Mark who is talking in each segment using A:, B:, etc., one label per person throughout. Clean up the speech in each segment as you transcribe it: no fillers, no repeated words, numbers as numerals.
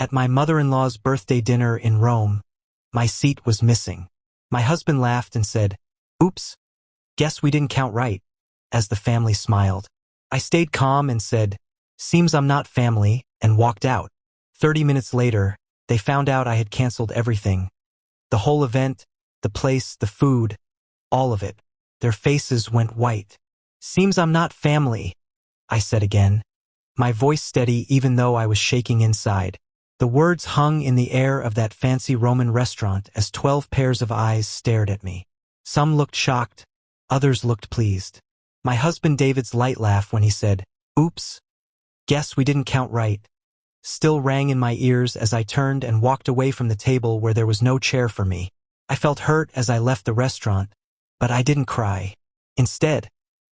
A: At my mother-in-law's birthday dinner in Rome, my seat was missing. My husband laughed and said, "Oops, guess we didn't count right," as the family smiled. I stayed calm and said, "Seems I'm not family," and walked out. 30 minutes later, they found out I had canceled everything. The whole event, the place, the food, all of it. Their faces went white. "Seems I'm not family," I said again, my voice steady even though I was shaking inside. The words hung in the air of that fancy Roman restaurant as 12 pairs of eyes stared at me. Some looked shocked, others looked pleased. My husband David's light laugh when he said, "Oops, guess we didn't count right," still rang in my ears as I turned and walked away from the table where there was no chair for me. I felt hurt as I left the restaurant, but I didn't cry. Instead,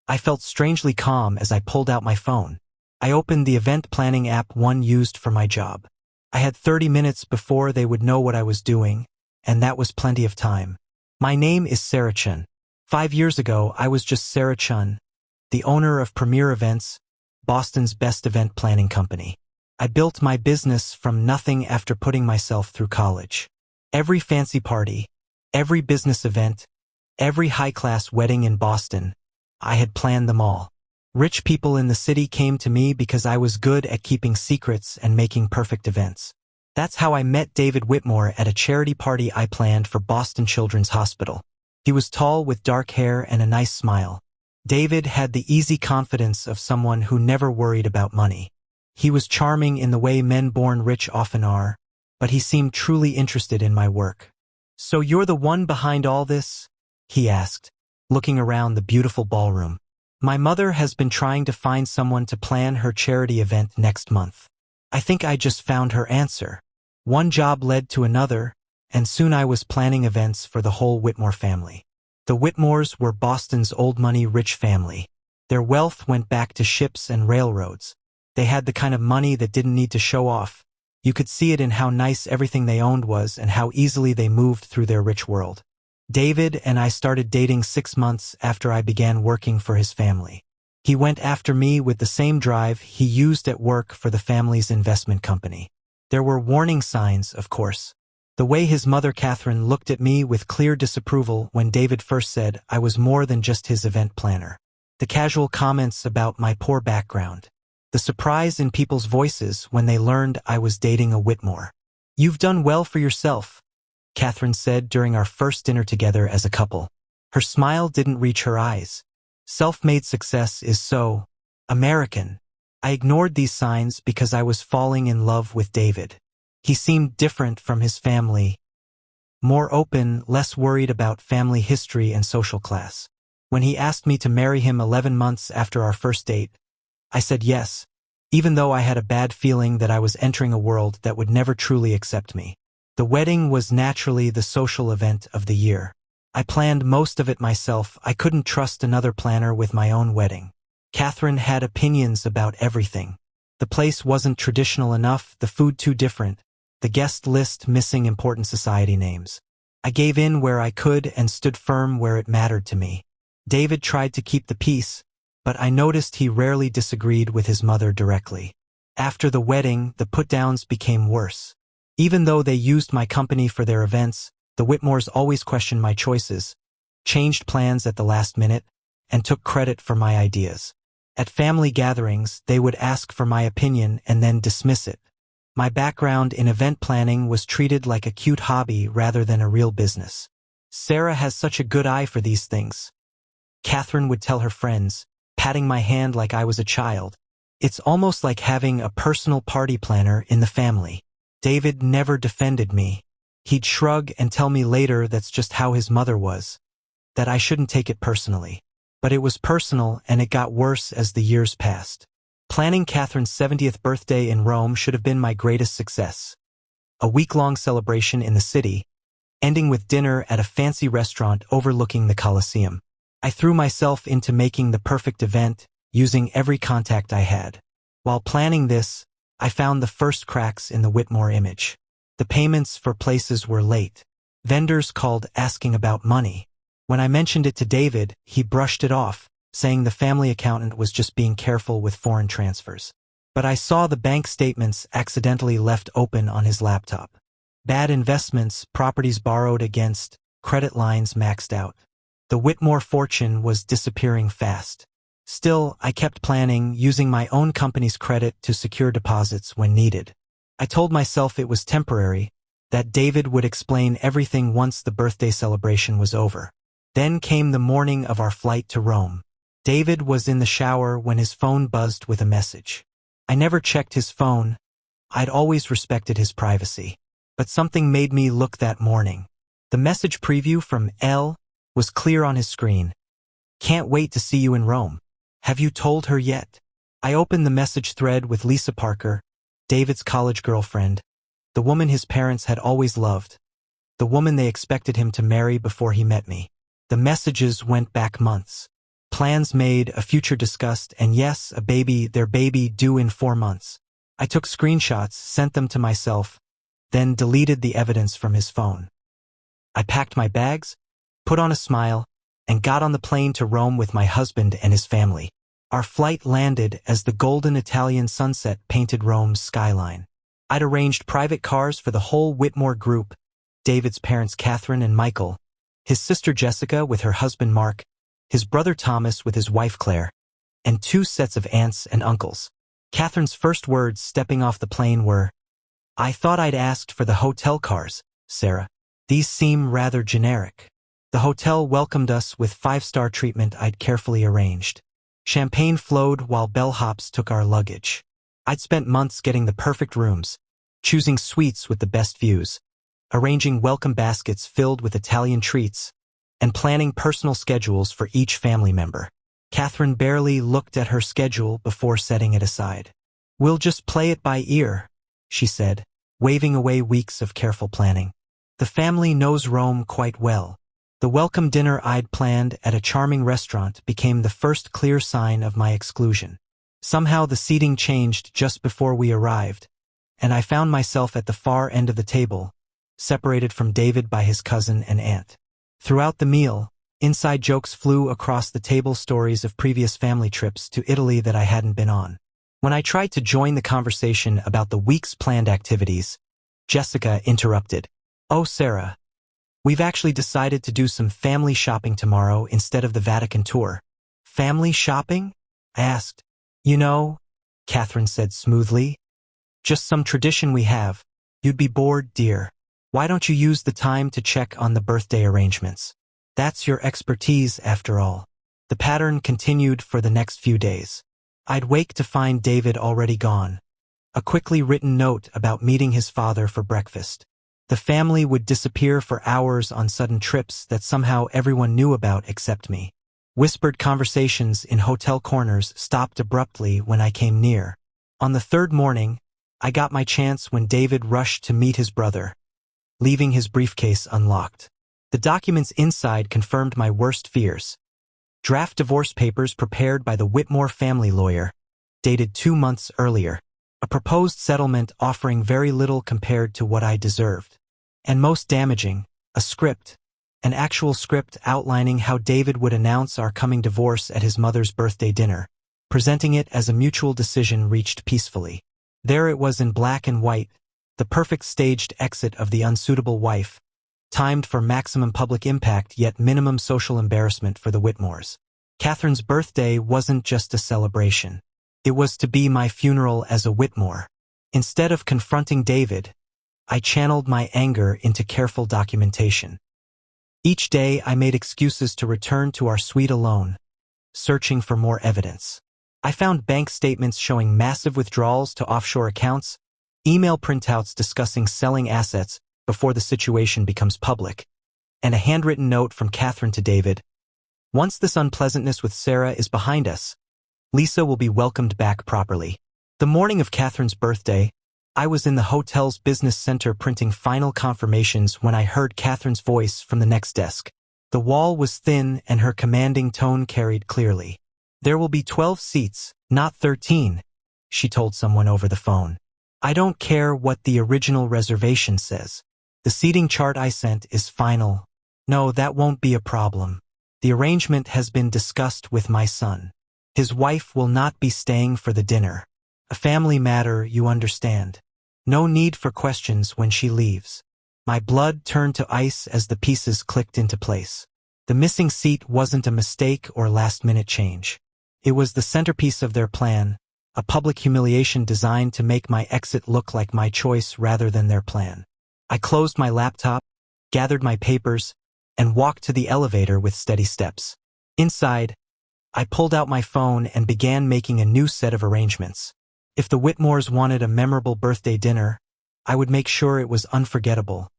A: I felt strangely calm as I pulled out my phone. I opened the event planning app one used for my job. I had 30 minutes before they would know what I was doing, and that was plenty of time. My name is Sarah Chun. 5 years ago, I was just Sarah Chun, the owner of Premier Events, Boston's best event planning company. I built my business from nothing after putting myself through college. Every fancy party, every business event, every high-class wedding in Boston, I had planned them all. Rich people in the city came to me because I was good at keeping secrets and making perfect events. That's how I met David Whitmore at a charity party I planned for Boston Children's Hospital. He was tall with dark hair and a nice smile. David had the easy confidence of someone who never worried about money. He was charming in the way men born rich often are, but he seemed truly interested in my work. "So you're the one behind all this?" he asked, looking around the beautiful ballroom. "My mother has been trying to find someone to plan her charity event next month. I think I just found her answer." One job led to another, and soon I was planning events for the whole Whitmore family. The Whitmores were Boston's old-money rich family. Their wealth went back to ships and railroads. They had the kind of money that didn't need to show off. You could see it in how nice everything they owned was and how easily they moved through their rich world. David and I started dating 6 months after I began working for his family. He went after me with the same drive he used at work for the family's investment company. There were warning signs, of course. The way his mother Catherine looked at me with clear disapproval when David first said I was more than just his event planner. The casual comments about my poor background. The surprise in people's voices when they learned I was dating a Whitmore. "You've done well for yourself," Catherine said during our first dinner together as a couple. Her smile didn't reach her eyes. Self-made success is so American. I ignored these signs because I was falling in love with David. He seemed different from his family, more open, less worried about family history and social class. When he asked me to marry him 11 months after our first date, I said yes, even though I had a bad feeling that I was entering a world that would never truly accept me. The wedding was naturally the social event of the year. I planned most of it myself. I couldn't trust another planner with my own wedding. Catherine had opinions about everything. The place wasn't traditional enough, the food too different, the guest list missing important society names. I gave in where I could and stood firm where it mattered to me. David tried to keep the peace, but I noticed he rarely disagreed with his mother directly. After the wedding, the put-downs became worse. Even though they used my company for their events, the Whitmores always questioned my choices, changed plans at the last minute, and took credit for my ideas. At family gatherings, they would ask for my opinion and then dismiss it. My background in event planning was treated like a cute hobby rather than a real business. "Sarah has such a good eye for these things," Catherine would tell her friends, patting my hand like I was a child. "It's almost like having a personal party planner in the family." David never defended me. He'd shrug and tell me later that's just how his mother was, that I shouldn't take it personally. But it was personal, and it got worse as the years passed. Planning Catherine's 70th birthday in Rome should have been my greatest success. A week-long celebration in the city, ending with dinner at a fancy restaurant overlooking the Colosseum. I threw myself into making the perfect event, using every contact I had. While planning this, I found the first cracks in the Whitmore image. The payments for places were late. Vendors called asking about money. When I mentioned it to David, he brushed it off, saying the family accountant was just being careful with foreign transfers. but I saw the bank statements accidentally left open on his laptop. Bad investments, properties borrowed against, credit lines maxed out. The Whitmore fortune was disappearing fast. Still, I kept planning, using my own company's credit to secure deposits when needed. I told myself it was temporary, that David would explain everything once the birthday celebration was over. Then came the morning of our flight to Rome. David was in the shower when his phone buzzed with a message. I never checked his phone. I'd always respected his privacy. But something made me look that morning. The message preview from Elle was clear on his screen. "Can't wait to see you in Rome. Have you told her yet?" I opened the message thread with Lisa Parker, David's college girlfriend, the woman his parents had always loved, the woman they expected him to marry before he met me. The messages went back months. Plans made, a future discussed, and yes, their baby due in 4 months. I took screenshots, sent them to myself, then deleted the evidence from his phone. I packed my bags, put on a smile, and got on the plane to Rome with my husband and his family. Our flight landed as the golden Italian sunset painted Rome's skyline. I'd arranged private cars for the whole Whitmore group, David's parents Catherine and Michael, his sister Jessica with her husband Mark, his brother Thomas with his wife Claire, and 2 sets of aunts and uncles. Catherine's first words stepping off the plane were, "I thought I'd asked for the hotel cars, Sarah. These seem rather generic." The hotel welcomed us with 5-star treatment I'd carefully arranged. Champagne flowed while bellhops took our luggage. I'd spent months getting the perfect rooms, choosing suites with the best views, arranging welcome baskets filled with Italian treats, and planning personal schedules for each family member. Catherine barely looked at her schedule before setting it aside. "We'll just play it by ear," she said, waving away weeks of careful planning. "The family knows Rome quite well." The welcome dinner I'd planned at a charming restaurant became the first clear sign of my exclusion. Somehow the seating changed just before we arrived, and I found myself at the far end of the table, separated from David by his cousin and aunt. Throughout the meal, inside jokes flew across the table, stories of previous family trips to Italy that I hadn't been on. When I tried to join the conversation about the week's planned activities, Jessica interrupted. "Oh, Sarah, we've actually decided to do some family shopping tomorrow instead of the Vatican tour." "Family shopping?" I asked. "You know," Catherine said smoothly, "just some tradition we have. You'd be bored, dear. Why don't you use the time to check on the birthday arrangements? That's your expertise, after all." The pattern continued for the next few days. I'd wake to find David already gone. A quickly written note about meeting his father for breakfast. The family would disappear for hours on sudden trips that somehow everyone knew about except me. Whispered conversations in hotel corners stopped abruptly when I came near. On the 3rd morning, I got my chance when David rushed to meet his brother, leaving his briefcase unlocked. The documents inside confirmed my worst fears. Draft divorce papers prepared by the Whitmore family lawyer, dated 2 months earlier. A proposed settlement offering very little compared to what I deserved. And most damaging, a script, an actual script outlining how David would announce our coming divorce at his mother's birthday dinner, presenting it as a mutual decision reached peacefully. There it was in black and white, the perfect staged exit of the unsuitable wife, timed for maximum public impact yet minimum social embarrassment for the Whitmores. Catherine's birthday wasn't just a celebration. It was to be my funeral as a Whitmore. Instead of confronting David, I channeled my anger into careful documentation. Each day I made excuses to return to our suite alone, searching for more evidence. I found bank statements showing massive withdrawals to offshore accounts, email printouts discussing selling assets before the situation becomes public, and a handwritten note from Catherine to David. "Once this unpleasantness with Sarah is behind us, Lisa will be welcomed back properly." The morning of Catherine's birthday, I was in the hotel's business center printing final confirmations when I heard Catherine's voice from the next desk. The wall was thin and her commanding tone carried clearly. "There will be 12 seats, not 13, she told someone over the phone. "I don't care what the original reservation says. The seating chart I sent is final. No, that won't be a problem. The arrangement has been discussed with my son. His wife will not be staying for the dinner." A family matter, you understand. No need for questions when she leaves. My blood turned to ice as the pieces clicked into place. The missing seat wasn't a mistake or last-minute change. It was the centerpiece of their plan, a public humiliation designed to make my exit look like my choice rather than their plan. I closed my laptop, gathered my papers, and walked to the elevator with steady steps. Inside, I pulled out my phone and began making a new set of arrangements. If the Whitmores wanted a memorable birthday dinner, I would make sure it was unforgettable,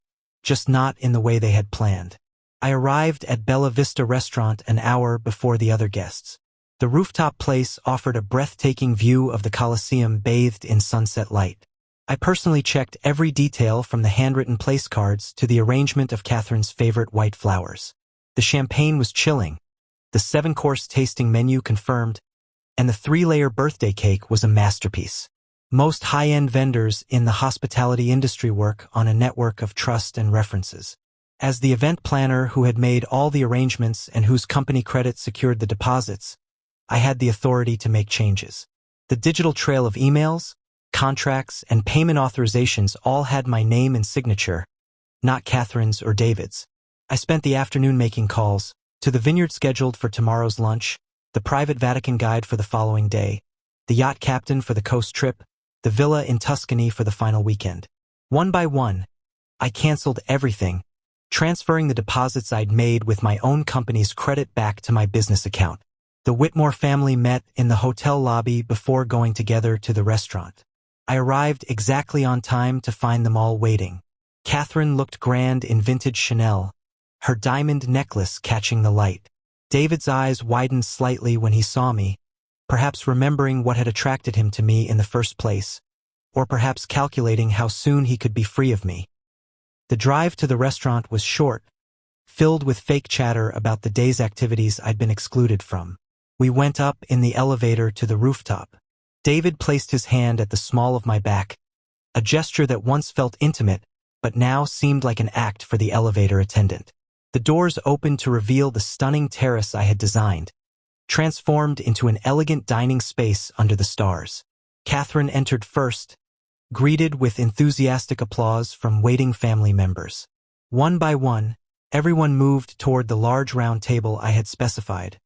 A: just not in the way they had planned. I arrived at Bella Vista Restaurant an hour before the other guests. The rooftop place offered a breathtaking view of the Coliseum bathed in sunset light. I personally checked every detail from the handwritten place cards to the arrangement of Catherine's favorite white flowers. The champagne was chilling, the 7-course tasting menu confirmed, and the 3-layer birthday cake was a masterpiece. Most high-end vendors in the hospitality industry work on a network of trust and references. As the event planner who had made all the arrangements and whose company credit secured the deposits, I had the authority to make changes. The digital trail of emails, contracts, and payment authorizations all had my name and signature, not Catherine's or David's. I spent the afternoon making calls to the vineyard scheduled for tomorrow's lunch, the private Vatican guide for the following day, the yacht captain for the coast trip, the villa in Tuscany for the final weekend. One by one, I canceled everything, transferring the deposits I'd made with my own company's credit back to my business account. The Whitmore family met in the hotel lobby before going together to the restaurant. I arrived exactly on time to find them all waiting. Catherine looked grand in vintage Chanel, her diamond necklace catching the light. David's eyes widened slightly when he saw me, perhaps remembering what had attracted him to me in the first place, or perhaps calculating how soon he could be free of me. The drive to the restaurant was short, filled with fake chatter about the day's activities I'd been excluded from. We went up in the elevator to the rooftop. David placed his hand at the small of my back, a gesture that once felt intimate, but now seemed like an act for the elevator attendant. The doors opened to reveal the stunning terrace I had designed, transformed into an elegant dining space under the stars. Catherine entered first, greeted with enthusiastic applause from waiting family members. One by one, everyone moved toward the large round table I had specified,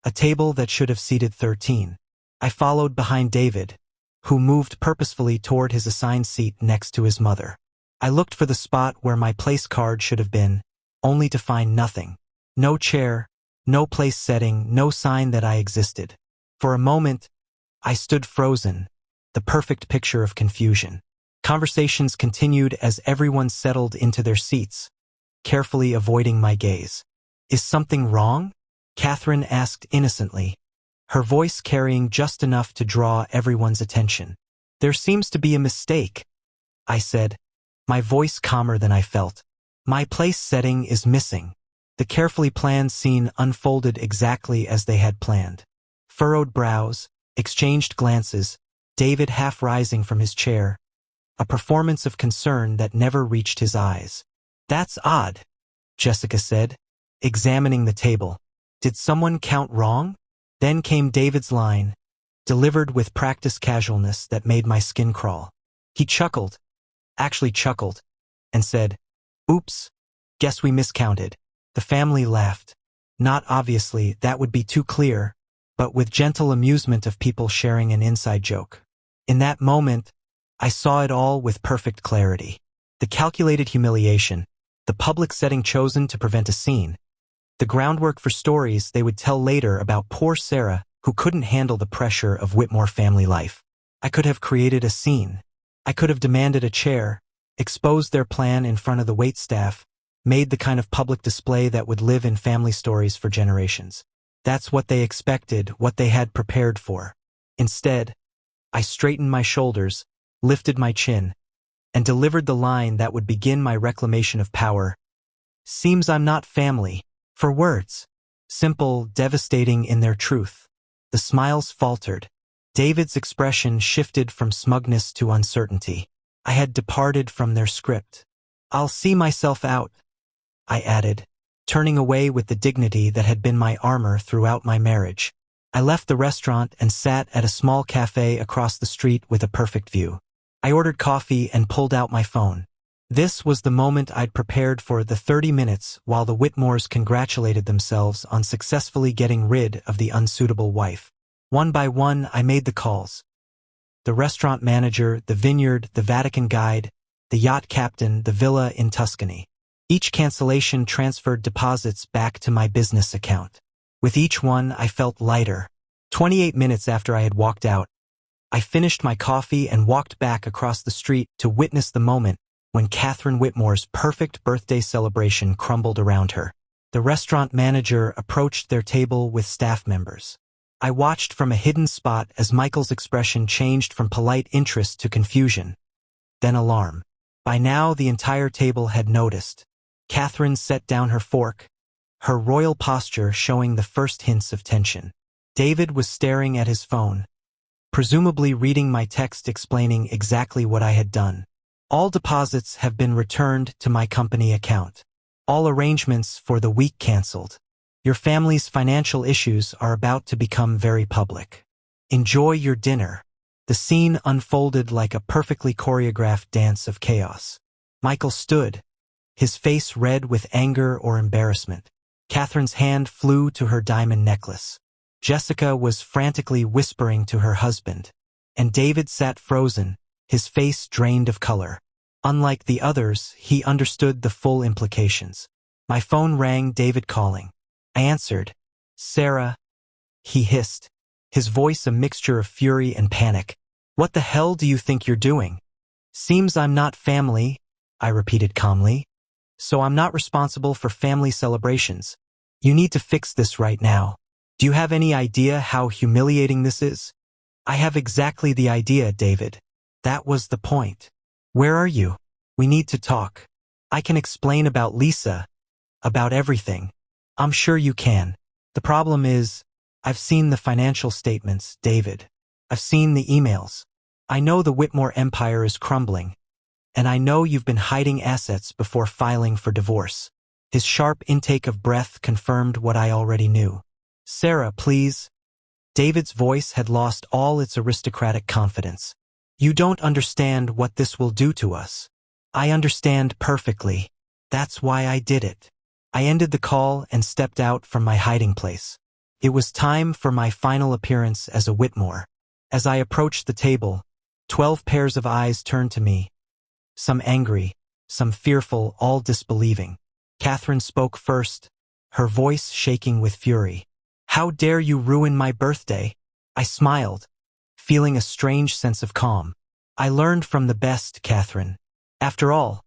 A: a table that should have seated 13. I followed behind David, who moved purposefully toward his assigned seat next to his mother. I looked for the spot where my place card should have been, only to find nothing. No chair, no place setting, no sign that I existed. For a moment, I stood frozen, the perfect picture of confusion. Conversations continued as everyone settled into their seats, carefully avoiding my gaze. "Is something wrong?" Catherine asked innocently, her voice carrying just enough to draw everyone's attention. "There seems to be a mistake," I said, my voice calmer than I felt. "My place setting is missing." The carefully planned scene unfolded exactly as they had planned. Furrowed brows, exchanged glances, David half rising from his chair, a performance of concern that never reached his eyes. "That's odd," Jessica said, examining the table. "Did someone count wrong?" Then came David's line, delivered with practiced casualness that made my skin crawl. He chuckled, and said, "Oops, guess we miscounted." The family laughed. Not obviously, that would be too clear, but with gentle amusement of people sharing an inside joke. In that moment, I saw it all with perfect clarity. The calculated humiliation, the public setting chosen to prevent a scene, the groundwork for stories they would tell later about poor Sarah who couldn't handle the pressure of Whitmore family life. I could have created a scene. I could have demanded a chair, exposed their plan in front of the waitstaff, made the kind of public display that would live in family stories for generations. That's what they expected, what they had prepared for. Instead, I straightened my shoulders, lifted my chin, and delivered the line that would begin my reclamation of power. "Seems I'm not family." For words, simple, devastating in their truth. The smiles faltered. David's expression shifted from smugness to uncertainty. I had departed from their script. "I'll see myself out," I added, turning away with the dignity that had been my armor throughout my marriage. I left the restaurant and sat at a small cafe across the street with a perfect view. I ordered coffee and pulled out my phone. This was the moment I'd prepared for, the 30 minutes while the Whitmores congratulated themselves on successfully getting rid of the unsuitable wife. One by one, I made the calls. The restaurant manager, the vineyard, the Vatican guide, the yacht captain, the villa in Tuscany. Each cancellation transferred deposits back to my business account. With each one, I felt lighter. 28 minutes after I had walked out, I finished my coffee and walked back across the street to witness the moment when Catherine Whitmore's perfect birthday celebration crumbled around her. The restaurant manager approached their table with staff members. I watched from a hidden spot as Michael's expression changed from polite interest to confusion, then alarm. By now, the entire table had noticed. Catherine set down her fork, her royal posture showing the first hints of tension. David was staring at his phone, presumably reading my text explaining exactly what I had done. All deposits have been returned to my company account. All arrangements for the week canceled. Your family's financial issues are about to become very public. Enjoy your dinner. The scene unfolded like a perfectly choreographed dance of chaos. Michael stood, his face red with anger or embarrassment. Catherine's hand flew to her diamond necklace. Jessica was frantically whispering to her husband. And David sat frozen, his face drained of color. Unlike the others, he understood the full implications. My phone rang, David calling. I answered. Sarah, he hissed, his voice a mixture of fury and panic. What the hell do you think you're doing? Seems I'm not family, I repeated calmly. So I'm not responsible for family celebrations. You need to fix this right now. Do you have any idea how humiliating this is? I have exactly the idea, David. That was the point. Where are you? We need to talk. I can explain about Lisa, about everything. I'm sure you can. The problem is, I've seen the financial statements, David. I've seen the emails. I know the Whitmore empire is crumbling. And I know you've been hiding assets before filing for divorce. His sharp intake of breath confirmed what I already knew. Sarah, please. David's voice had lost all its aristocratic confidence. You don't understand what this will do to us. I understand perfectly. That's why I did it. I ended the call and stepped out from my hiding place. It was time for my final appearance as a Whitmore. As I approached the table, 12 pairs of eyes turned to me. Some angry, some fearful, all disbelieving. Catherine spoke first, her voice shaking with fury. How dare you ruin my birthday? I smiled, feeling a strange sense of calm. I learned from the best, Catherine. After all,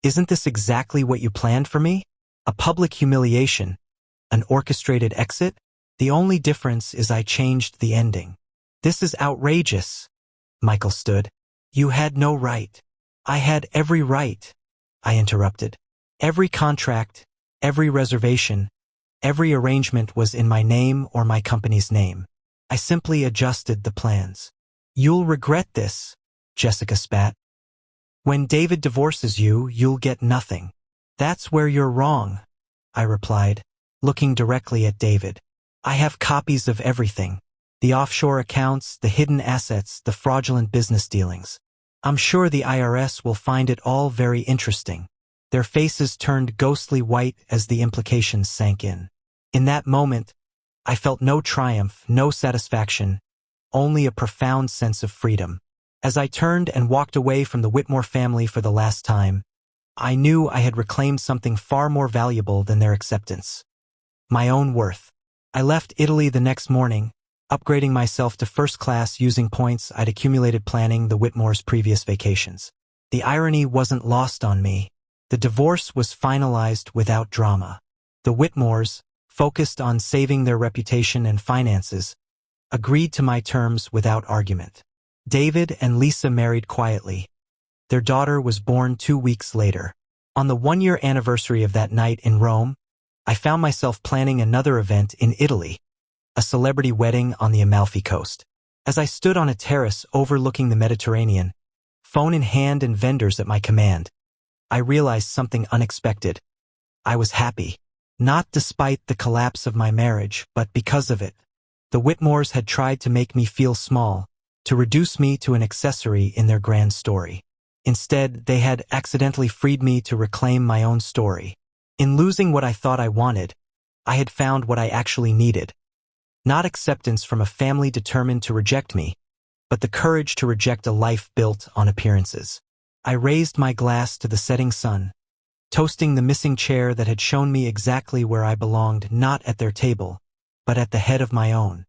A: isn't this exactly what you planned for me? A public humiliation, an orchestrated exit? The only difference is I changed the ending. This is outrageous. Michael stood. You had no right. I had every right, I interrupted. Every contract, every reservation, every arrangement was in my name or my company's name. I simply adjusted the plans. You'll regret this, Jessica spat. When David divorces you, you'll get nothing. That's where you're wrong, I replied, looking directly at David. I have copies of everything. The offshore accounts, the hidden assets, the fraudulent business dealings. I'm sure the IRS will find it all very interesting. Their faces turned ghostly white as the implications sank in. In that moment, I felt no triumph, no satisfaction, only a profound sense of freedom. As I turned and walked away from the Whitmore family for the last time, I knew I had reclaimed something far more valuable than their acceptance. My own worth. I left Italy the next morning, upgrading myself to first class using points I'd accumulated planning the Whitmore's previous vacations. The irony wasn't lost on me. The divorce was finalized without drama. The Whitmores, focused on saving their reputation and finances, agreed to my terms without argument. David and Lisa married quietly. Their daughter was born 2 weeks later. On the 1-year anniversary of that night in Rome, I found myself planning another event in Italy, a celebrity wedding on the Amalfi Coast. As I stood on a terrace overlooking the Mediterranean, phone in hand and vendors at my command, I realized something unexpected. I was happy. Not despite the collapse of my marriage, but because of it. The Whitmores had tried to make me feel small, to reduce me to an accessory in their grand story. Instead, they had accidentally freed me to reclaim my own story. In losing what I thought I wanted, I had found what I actually needed. Not acceptance from a family determined to reject me, but the courage to reject a life built on appearances. I raised my glass to the setting sun, toasting the missing chair that had shown me exactly where I belonged, not at their table, but at the head of my own.